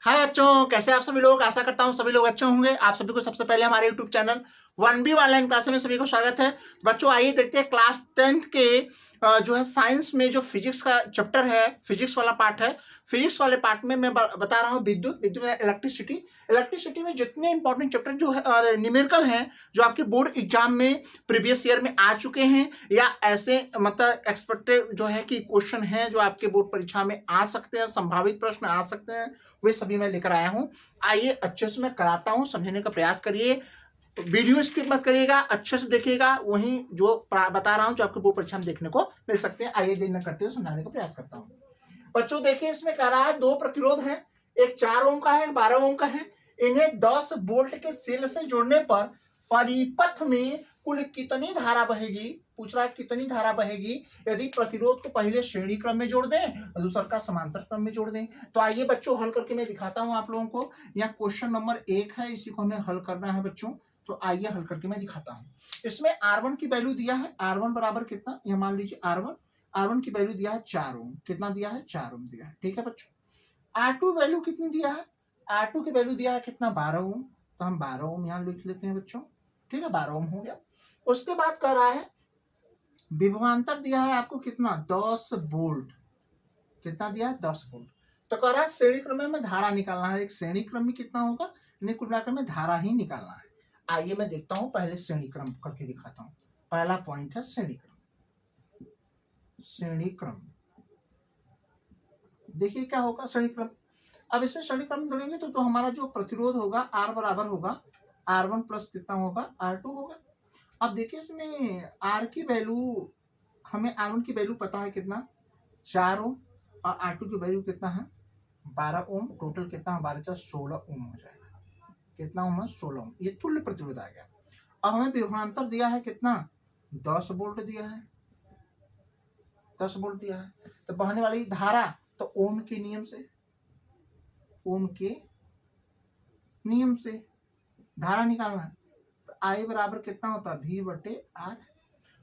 हाय बच्चों, कैसे आप सभी लोग। आशा करता हूँ सभी लोग अच्छे होंगे। आप सभी को सबसे पहले हमारे YouTube channel 1B online class में सभी को स्वागत है। बच्चों आइए देखते हैं क्लास 10th के जो है साइंस में जो फिजिक्स का चैप्टर है, फिजिक्स वाला पार्ट है। फिजिक्स वाले पार्ट में मैं बता रहा हूँ विद्युत में इलेक्ट्रिसिटी में जितने इंपॉर्टेंट चैप्टर जो है न्यूमेरिकल हैं, जो आपके बोर्ड एग्जाम में प्रीवियस ईयर में आ चुके हैं या ऐसे मतलब एक्सपेक्टेड जो है कि क्वेश्चन है जो आपके बोर्ड परीक्षा में आ सकते हैं, संभावित प्रश्न आ सकते हैं, वे सभी मैं लेकर आया हूं। आइए अच्छे से मैं कराता हूं, समझने का प्रयास करिए। वीडियो स्किप मत करिएगा, अच्छे से देखिएगा। वहीं जो बता रहा हूं जो आपके बोर्ड परीक्षा में देखने को मिल सकते हैं। आइए देर न करते हुए समझाने का प्रयास करता हूं। बच्चों देखिए, इसमें कह रहा है दो प्रतिरोध है, एक 4 ओम का है, एक 12 ओम का है। इन्हें 10 वोल्ट के सेल से जोड़ने पर परिपथ में कुल कितनी धारा बहेगी। पूछ रहा है कितनी धारा बहेगी यदि प्रतिरोध को पहले श्रेणी क्रम में जोड़ दें और दूसरा का समांतर क्रम में जोड़ दें। तो आइए बच्चों हल करके मैं दिखाता हूं आप लोगों को। यहाँ क्वेश्चन नंबर 1 है, इसी को हमें हल करना है बच्चों। तो आइए हल करके मैं दिखाता हूं। इसमें R1 की वैल्यू दिया है, R1 बराबर कितना, यह मान लीजिए R1 की वैल्यू दिया है 4 ओम। कितना दिया है, 4 ओम दिया है। ठीक है बच्चों। R2 वैल्यू कितनी दिया है, R2 की वैल्यू दिया है कितना, 12 ओम। तो हम 12 ओम यहाँ लिख लेते हैं बच्चों। ठीक है, 12 ओम हो गया। उसके बाद कह रहा है विभवांतर दिया है आपको कितना, 10 वोल्ट। कितना दिया है, 10 वोल्ट। तो कह रहा है श्रेणी क्रम में धारा निकालना है। एक श्रेणी क्रम में कितना होगा, कुल मिलाकर में धारा ही निकालना है। आइए मैं देखता हूं, पहले श्रेणी क्रम करके दिखाता हूं। पहला पॉइंट है श्रेणी क्रम। देखिए क्या होगा श्रेणी क्रम। अब इसमें श्रेणी क्रम जोड़ेंगे तो हमारा जो प्रतिरोध होगा R बराबर होगा R1 प्लस कितना होगा, R2 होगा। अब देखिए इसमें R की वैल्यू, हमें R1 की वैल्यू पता है कितना, 4 ओम, और R2 की वैल्यू कितना है, 12 ओम। टोटल कितना है, 12 16 ओम हो जाएगा। कितना ओम है, 16 ओम। ये तुल्य प्रतिरोध आ गया। अब हमें विभवांतर दिया है कितना, 10 वोल्ट दिया है, 10 वोल्ट दिया है। तो बहने वाली धारा, तो ओम के नियम से धारा निकालना है। तो I बराबर कितना होता है, V बटे R।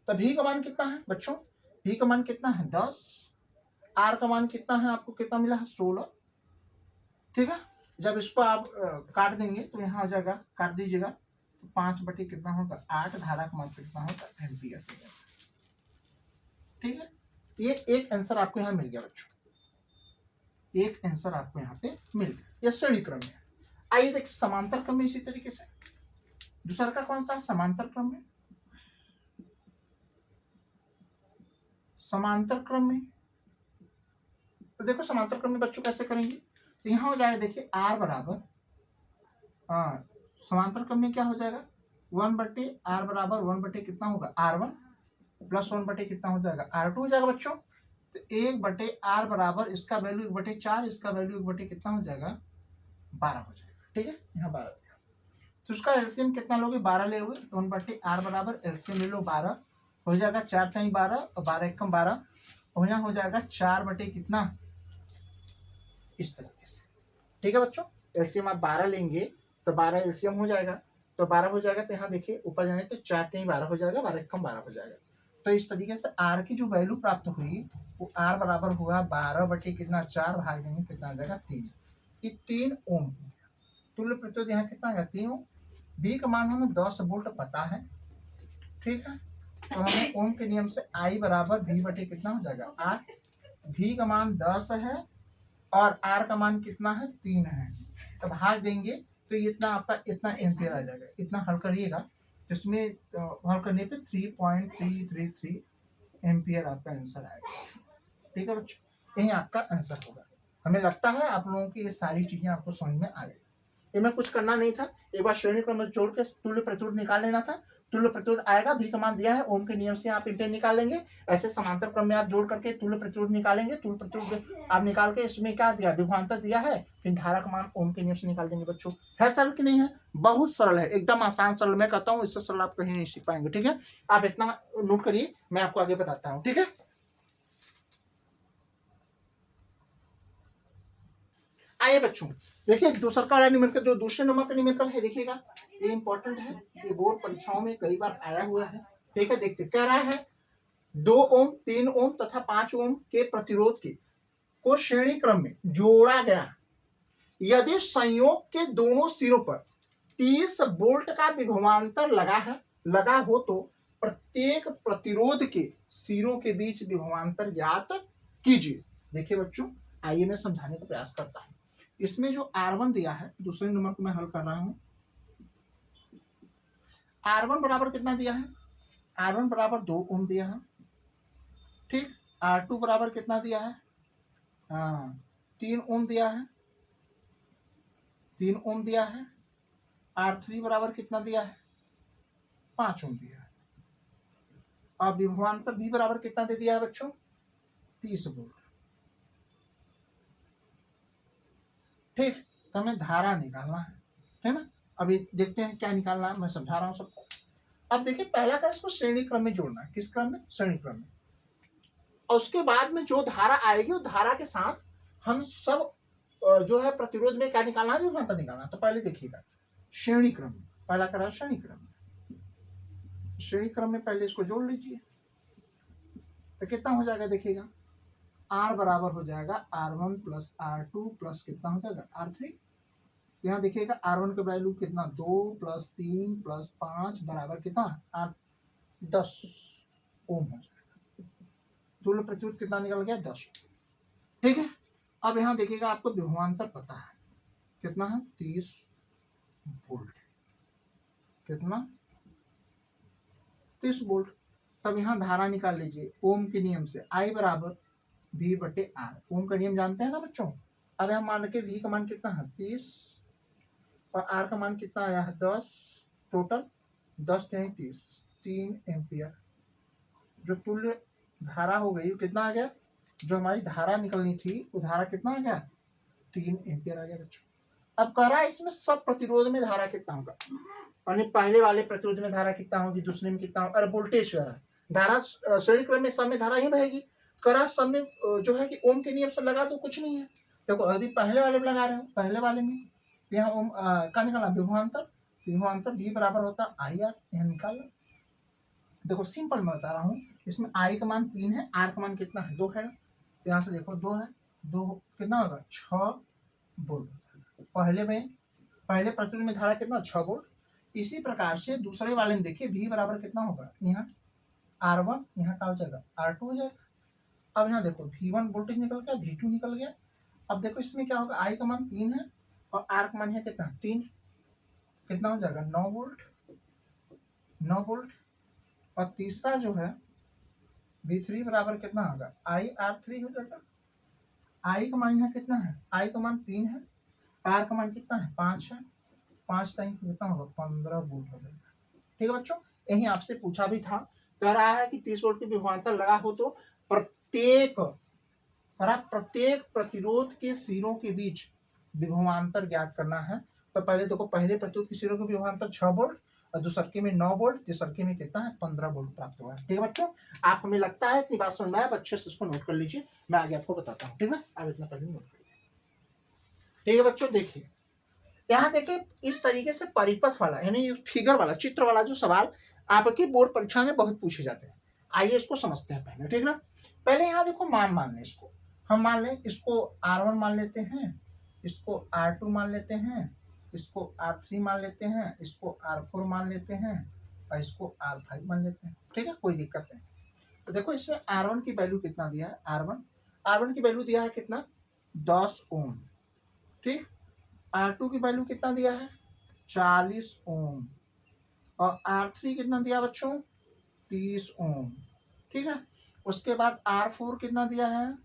तो V का मान कितना है बच्चों, V का मान कितना है, 10। R का मान कितना है, आपको कितना मिला है, 16। ठीक है। जब इसको आप काट देंगे तो यहाँ हो जाएगा, काट दीजिएगा तो 5 बटे कितना होगा, 8। धारा का मान कितना होगा, एम्पियर। ठीक है, ये एक आंसर आपको यहाँ मिल गया बच्चों, एक आंसर आपको यहाँ पे मिल गया। ये श्रेणी क्रम में। आइए देखिए समांतर क्रम में इसी तरीके से। दूसरा का कौन सा है, समांतर क्रम में। समांतर क्रम में तो देखो समांतर क्रम में बच्चों कैसे करेंगे। तो यहाँ हो जाएगा, देखिए R बराबर, समांतर क्रम में क्या हो जाएगा, 1 बटे R बराबर 1 बटे कितना होगा, R1 प्लस 1 बटे कितना हो जाएगा, R2 हो जाएगा बच्चों। तो 1 बटे R बराबर इसका वैल्यू 1 बटे 4, इसका वैल्यू 1 बटे कितना हो जाएगा, 12 हो जाएगा। ठीक है, यहाँ 12 दिया। तो उसका एलसीएम कितना लोगे, 12 ले लोगे। 1 बटे R बराबर एलसीएम ले लो 12, हो जाएगा 4 टाइम 12 और 12 एकम 12, और यहाँ हो जाएगा 4 बटे कितना, इस तरीके से। ठीक है बच्चों, एलसीएम आप 12 लेंगे तो 12 एलसीएम हो जाएगा, तो 12 हो जाएगा। तो यहाँ देखिए ऊपर जाने तो 4 टाइम 12 हो जाएगा, 12 एकम 12 हो जाएगा। तो इस तरीके से R की जो वैल्यू प्राप्त हुई वो R बराबर हुआ 12 बटे कितना, 4 भाग देंगे कितना आ जाएगा, 3। ये 3 ओम। तुल्य प्रतिरोध यहाँ कितना आएगा, 3 ओम। B का मान हमें 10 वोल्ट पता है। ठीक है, तो हमें ओम के नियम से I बराबर V बटे कितना हो जाएगा, R। V का मान 10 है और R का मान कितना है, 3 है। तो भाग देंगे तो इतना आपका इतना एम्पियर आ जाएगा। इतना हल करिएगा, इसमें हल करने पे 3.333 एम्पियर आपका आंसर आएगा। ठीक है बच्चों, यही आपका आंसर होगा। हमें लगता है आप लोगों की ये सारी चीजें आपको समझ में आ गई। इनमें कुछ करना नहीं था, एक बार श्रेणी क्रम में जोड़ के तुल्य प्रतिरोध निकाल लेना था। तुल्य प्रतिरोध आएगा, भी का मान दिया है, ओम के नियम से आप एम्पियर निकाल लेंगे। ऐसे समांतर क्रम में आप जोड़ करके तुल्य प्रतिरोध निकालेंगे। तुल्य प्रतिरोध आप निकाल के इसमें क्या दिया, विभवांतर दिया है, फिर धारा का मान ओम के नियम से निकाल देंगे। बच्चों है सरल कि नहीं है, बहुत सरल है, एकदम आसान सरल। मैं कहता हूँ इससे सरल आप कहीं नहीं सीख पाएंगे। ठीक है, आप इतना नोट करिए, मैं आपको आगे बताता हूँ। ठीक है, आइए बच्चों देखिए दूसरा वाला न्यूमेरिकल, जो दूसरे नंबर का न्यूमेरिकल है, देखिएगा ये इंपॉर्टेंट है, ये बोर्ड परीक्षाओं में कई बार आया हुआ है। ठीक है, देखते कह रहा है 2 ओम, 3 ओम तथा 5 ओम के प्रतिरोध के को श्रेणी क्रम में जोड़ा गया। यदि संयोग के दोनों सिरों पर 30 वोल्ट का विभवांतर लगा हो तो प्रत्येक प्रतिरोध के सिरों के बीच विभवांतर ज्ञात कीजिए। देखिए बच्चों, आइए मैं समझाने का प्रयास करता हूं। इसमें जो R1 दिया है, दूसरे नंबर को मैं हल कर रहा हूं। R1 बराबर कितना दिया है? R1 बराबर 2 ओम दिया है। ठीक, R2 बराबर कितना दिया है? 3 ओम दिया है। 3 ओम दिया है। R3 बराबर कितना दिया है? 5 ओम दिया है। अब विभवांतर भी बराबर कितना दे दिया है बच्चों? 30 वोल्ट। ठीक, तो हमें धारा निकालना है ना। अभी देखते हैं क्या निकालना है, मैं समझा रहा हूं सबको। अब देखिए, पहला का इसको श्रेणी क्रम में जोड़ना है। किस क्रम में? श्रेणी क्रम में। और उसके बाद में जो धारा आएगी उस धारा के साथ हम सब जो है प्रतिरोध में क्या निकालना है? विभवांतर निकालना है। तो पहले देखिएगा श्रेणी क्रम में, पहला करा श्रेणी क्रम में। श्रेणी क्रम में पहले इसको जोड़ लीजिए तो कितना हो जाएगा? देखिएगा, R बराबर हो जाएगा R1 प्लस R2 प्लस कितना हो जाएगा? R3। यहाँ देखिएगा R1 का वैल्यू कितना? 2 प्लस 3 प्लस 5 बराबर कितना? 8 10 ओम हो जाएगा। तुल्य प्रतिरोध कितना निकल गया? 10। ठीक है, अब यहाँ देखिएगा आपको विभवांतर पता है कितना है? 30 वोल्ट। कितना? 30 वोल्ट। तब यहाँ धारा निकाल लीजिए ओम के नियम से। I बराबर V बटे R। ओम का नियम जानते हैं ना बच्चों। अब हम मान के V का मान कितना है? 30 और R का मान कितना आया है? 10। टोटल 10 यानी 30, 3 एम्पियर। जो तुल्य धारा हो गई कितना आ गया? जो हमारी धारा निकलनी थी वो धारा कितना आ गया? 3 एम्पियर आ गया बच्चों। अब कह रहा है इसमें सब प्रतिरोध में धारा कितना होगा, यानी पहले वाले प्रतिरोध में धारा कितना होगी, दूसरे में कितना होगा। अरे वोल्टेज धारा श्रेणी क्रम में सब में धारा ही रहेगी। करा सब में जो है कि ओम के नियम से लगा तो कुछ नहीं है। देखो यदि पहले वाले में लगा रहे हो, पहले वाले में यहाँ ओम का निकालना विभवांतर। विभवांतर V बराबर होता आई आर, यहाँ निकाल लो। देखो सिंपल मैं बता रहा हूँ, इसमें I का मान 3 है, R का मान कितना है? 2 है। तो यहाँ से देखो 2 है, 2 कितना होगा? 6 वोल्ट। पहले प्रतिरोध में धारा कितना? 6 वोल्ट। इसी प्रकार से दूसरे वाले में देखिए V बराबर कितना होगा? यहाँ R1, यहाँ का हो जाएगा R2 हो जाएगा। अब यहाँ देखो V1 वोल्टेज निकल गया, V2 निकल गया। अब देखो इसमें क्या होगा? I का मान 3 है और R का मान है कितना? 3। कितना हो जाएगा? 9 वोल्ट। 9 वोल्ट। और तीसरा जो है V3 बराबर कितना होगा? IR3 हो जाएगा। I का मान यहाँ कितना है? I का मान 3 है, R का मान कितना है? 5 है। 5 टाइम कितना होगा? 15 वोल्ट हो जाएगा। ठीक है बच्चों, यही आपसे पूछा भी था। कह रहा है कि 30 वोल्ट की विभवांतर लगा हो तो प्रत्येक प्रतिरोध के सिरों के बीच विभवांतर ज्ञात करना है। तो पहले देखो, पहले प्रतिरोध के सिरों के विभवांतर 6 वोल्ट और दूसरे में 9 वोल्ट, तीसरे में कितना है? 15 वोल्ट प्राप्त हुआ है। ठीक है बच्चों, आप हमें लगता है इतनी बात समझ में आया, अच्छे से इसको नोट कर लीजिए, मैं आगे आपको बताता हूँ। ठीक है, आप इतना पहले नोट कर लीजिए। ठीक है बच्चों, देखिए यहाँ देखिए इस तरीके से परिपथ वाला यानी फिगर वाला, चित्र वाला जो सवाल आपकी बोर्ड परीक्षा में बहुत पूछे जाते हैं। आइए इसको समझते हैं पहले। ठीक ना, पहले यहाँ देखो मान लें इसको, हम मान लें इसको R1 मान लेते हैं, इसको R2 मान लेते हैं, इसको R3 मान लेते हैं, इसको R4 मान लेते हैं और इसको R5 मान लेते हैं। ठीक है, कोई दिक्कत नहीं। तो देखो इसमें R1 की वैल्यू कितना दिया है? R1 की वैल्यू दिया है कितना? 10 ओम। ठीक, R2 की वैल्यू कितना दिया है? 40 ओम। और R3 कितना दिया बच्चों? 30 ओम। ठीक है, उसके बाद R4 कितना दिया है?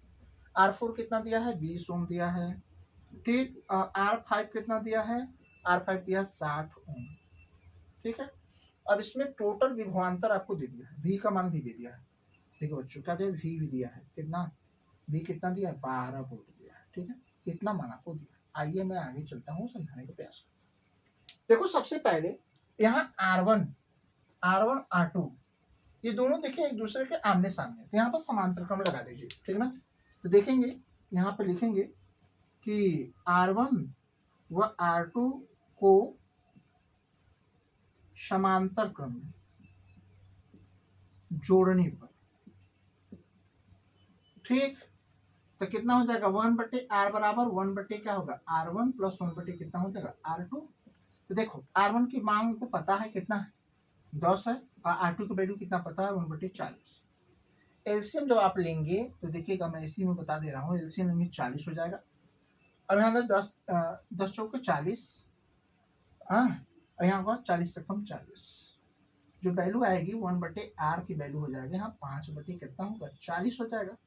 R4 कितना दिया है? 20 ओम दिया है। ठीक, और R5 कितना दिया है? R5 दिया 60 ओम। ठीक है, अब इसमें टोटल विभवांतर आपको दे दिया है, V का मान भी दे दिया है। देखो बच्चों, क्या दिया? V भी दिया है, कितना? V कितना दिया है? 12 वोल्ट दिया है। ठीक है, इतना मान आपको दिया। आइए मैं आगे चलता हूँ, समझाने का प्रयास करता हूँ। देखो सबसे पहले यहाँ R1 R2 ये दोनों देखिए एक दूसरे के आमने सामने, तो यहाँ पर समांतर क्रम लगा दीजिए। ठीक ना, तो देखेंगे यहाँ पे लिखेंगे कि R1 व R2 को समांतर क्रम में जोड़ने पर, ठीक, तो कितना हो जाएगा 1/r बराबर 1 क्या होगा R1 प्लस 1 कितना हो जाएगा R2। तो देखो R1 की मांग को पता है कितना है 10 है और R2 की वैल्यू कितना पता है 1/40। एलसीएम जब आप लेंगे तो देखिएगा मैं इसी में बता दे रहा हूँ, एलसीएम लेंगे 40 हो जाएगा। अब यहाँ पर 10 चौके 40, हाँ, और यहाँ पर 40 से कम 40, जो वैल्यू आएगी 1/r की वैल्यू हो जाएगी यहाँ 5 बटे कितना होगा 40 हो जाएगा।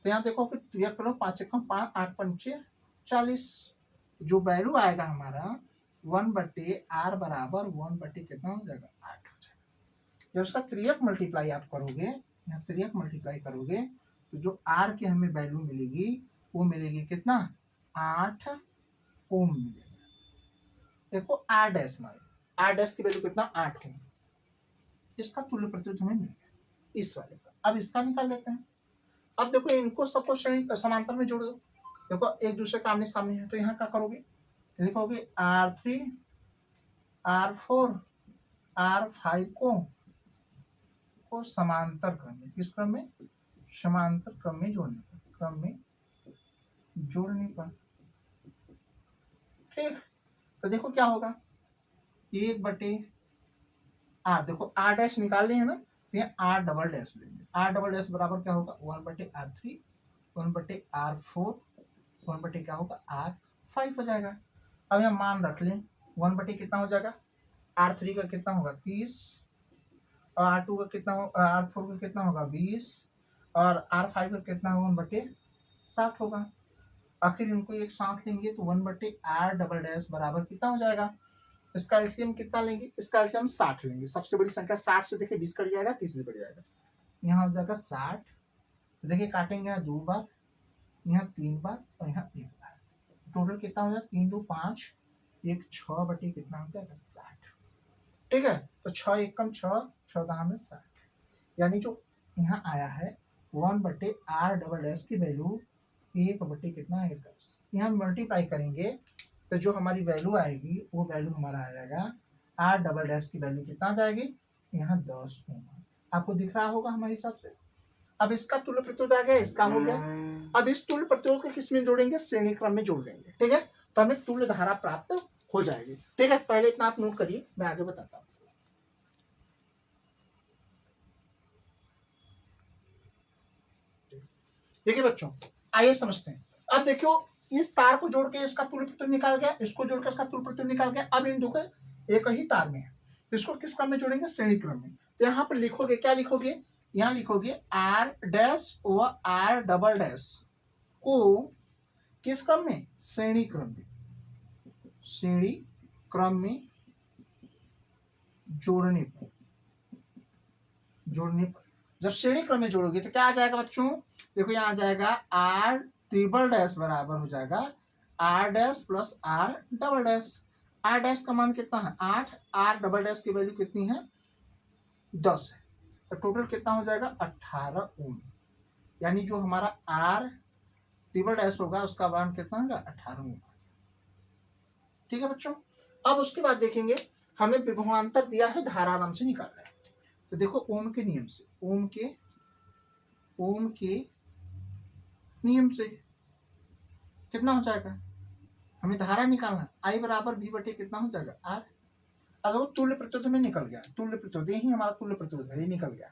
तो यहाँ देखो कि क्लियर करो 5 से कम 5, 8 पंचे 40, जो वैल्यू आएगा हमारा 1/r बराबर 1 कितना हो जाएगा 8 हो जाएगा। जब उसका 3x मल्टीप्लाई आप करोगे, यहाँ 3x मल्टीप्लाई करोगे तो जो r की हमें वैल्यू मिलेगी वो मिलेगी कितना 8 ओम मिलेगा। देखो r डैश मारे r डैश की वैल्यू कितना 8 ओम, इसका तुल्य प्रतिरोध हमें मिल गया इस वाले का। अब इसका निकाल लेते हैं। अब देखो इनको सबको श्रेणी समांतर में जोड़ दो, देखो एक दूसरे का आमने सामने है, तो यहाँ क्या करोगे लिखोगे R3 R4 R5 को समांतर क्रम में, किस क्रम में समांतर क्रम में जोड़ने पर ठीक। तो देखो क्या होगा 1/r, देखो r डैश निकाल रहे हैं ना, ये r डबल डैश लेंगे, r डबल डैश बराबर क्या होगा 1/r3 1/r4 1 क्या होगा R5 हो जाएगा। अब यहाँ मान रख लें 1 कितना हो जाएगा R3 का कितना होगा 30 और R2 का कितना होगा R4 का कितना होगा 20 और R5 का कितना होगा 1/60 होगा। आखिर इनको एक साथ लेंगे तो 1/r डबल डैश बराबर कितना हो जाएगा, इसका एलसीएम कितना लेंगे, इसका एलसीएम 60 लेंगे। सबसे बड़ी संख्या 60 से देखिए 20 कट जाएगा 30 भी कट जाएगा, यहाँ हो जाएगा 60। तो देखिए काटेंगे यहाँ 2 बार, यहाँ 3 बार और यहाँ 1 बार, टोटल कितना हो जाएगा 3 2 5 1 6 बटे कितना हो जाएगा 60। ठीक है, तो 6 1 कम 6 14 में 60, यानी जो यहाँ आया है 1/r डबल डैश की वैल्यू 1 कितना है 10। यहाँ मल्टीप्लाई करेंगे तो जो हमारी वैल्यू आएगी वो वैल्यू हमारा आ जाएगा r डबल डैश की वैल्यू कितना आ जाएगी यहाँ 10 होगा, आपको दिख रहा होगा हमारे हिसाब से। अब इसका तुल्य प्रतिरोध आ गया, इसका हो गया। अब इस तुल्य प्रतिरोध को किस में जोड़ेंगे श्रेणी क्रम में जोड़ देंगे, ठीक है, तो हमें तुल्य धारा प्राप्त हो जाएगी। ठीक है, पहले इतना आप नोट करिए, मैं आगे बताता हूँ। देखिए बच्चों आइए समझते हैं। अब देखियो इस तार को जोड़ के इसका तुल्य प्रतिरोध निकाल गया, इसको जोड़ के इसका तुल्य प्रतिरोध निकाल गया। अब इन दो के एक ही तार में है, इसको किस क्रम में जोड़ेंगे श्रेणी क्रम में। तो यहाँ पर लिखोगे क्या लिखोगे, यहाँ लिखोगे आर डैश व आर डबल डैश को किस क्रम में श्रेणी क्रम में जोड़ने पर जब श्रेणी क्रम में जोड़ोगे तो क्या आ जाएगा बच्चों, देखो यहाँ आ जाएगा आर ट्रिपल डैश बराबर हो जाएगा R dash plus R double dash. R dash का मान कितना है 8, आर डबल डैश की वैल्यू कितनी है 10 है, तो टोटल कितना हो जाएगा 18 ओम, यानी जो हमारा आर ट्रिपल डैश होगा उसका मान कितना होगा 18 ओम। ठीक है बच्चों, अब उसके बाद देखेंगे हमें विभवांतर दिया है, धारा नाम से निकालना है। तो देखो ओम के नियम से, ओम के नियम से कितना हो जाएगा, हमें धारा निकालना आई बराबर v बटे कितना हो जाएगा आर। अगर वो तुल्य प्रतिरोध में निकल गया, तुल्य प्रतिरोध यही हमारा तुल्य प्रतिरोध है, ये निकल गया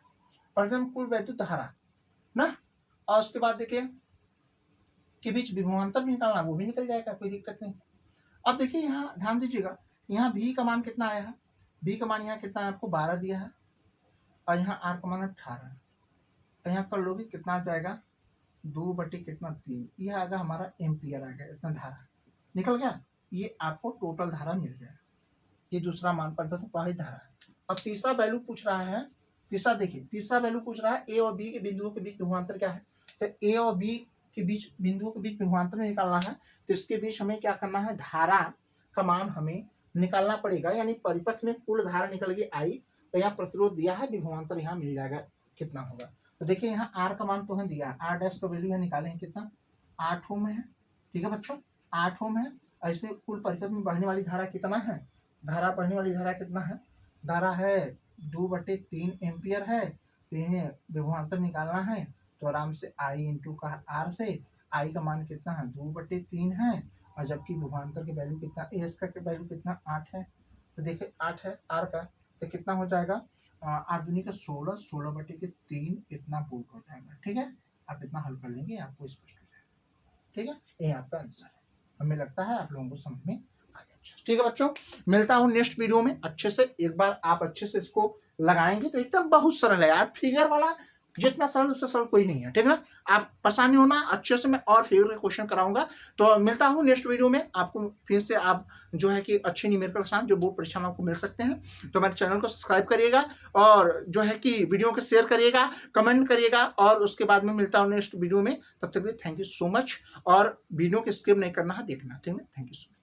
और कुल वैद्युत धारा ना, और उसके बाद देखिए के बीच विभवांतर भी निकालना, वो भी निकल जाएगा, कोई दिक्कत नहीं। अब देखिए यहाँ ध्यान दीजिएगा, यहाँ v का मान कितना आया है, v का मान यहाँ कितना है आपको 12 दिया है और यहाँ r का मान 18, तो यहाँ कर लोगे कितना आ जाएगा 2 बटे कितना 3, ये आएगा हमारा एम्पियर आ गया, इतना धारा निकल गया, ये आपको टोटल धारा मिल गया। ये दूसरा मान पड़ता तो पहली धारा। अब तीसरा वैल्यू पूछ रहा है, तीसरा देखिए तीसरा वैल्यू पूछ रहा है ए और बी के बिंदुओं के बीच विभवांतर क्या है, तो ए और बी के बीच बिंदुओं के बीच विभवांतर निकालना है, तो इसके बीच हमें क्या करना है धारा का मान हमें निकालना पड़ेगा, यानी परिपथ में कुल धारा निकल गई आई, तो यहाँ प्रतिरोध दिया है, विभवांतर यहाँ मिल जाएगा कितना होगा। तो देखिए यहाँ आर का मान तो है दिया, आर डैश का वैल्यू है निकालेंगे कितना 8 ओम है। ठीक है बच्चों 8 ओम है, और इसमें कुल परिपथ में बहने वाली धारा कितना है, धारा बहने वाली धारा कितना है, धारा है 2/3 एम्पियर है, तो इन्हें विभवांतर निकालना है तो आराम से आई इंटू का आर से आई का मान कितना है 2/3 है, और जबकि विभवांतर की वैल्यू कितना, एस का वैल्यू कितना 8 है। तो देखिए 8 है आर का, तो कितना हो जाएगा 8 दूनी का 16, 16/3 इतना पुट हो जाएगा। ठीक है, आप इतना हल कर लेंगे आपको स्पष्ट हो जाएगा। ठीक है, ये आपका आंसर है। हमें लगता है आप लोगों को समझ में आ गया। ठीक है बच्चों, मिलता हूँ नेक्स्ट वीडियो में अच्छे से। एक बार आप अच्छे से इसको लगाएंगे तो एकदम बहुत सरल है यार, फिगर वाला जितना सरल उससे सरल कोई नहीं है। ठीक है, आप परेशानी होना, अच्छे से मैं और फिगर के क्वेश्चन कराऊंगा। तो मिलता हूँ नेक्स्ट वीडियो में, आपको फिर से आप जो है कि अच्छे न्यूमेरिकल के साथ जो बोर्ड परीक्षा में आपको मिल सकते हैं। तो मेरे चैनल को सब्सक्राइब करिएगा और जो है कि वीडियो को शेयर करिएगा, कमेंट करिएगा, और उसके बाद में मिलता हूँ नेक्स्ट वीडियो में। तब तक थैंक यू सो मच, और वीडियो को स्किप नहीं करना है, देखना। ठीक है, थैंक यू सो मच।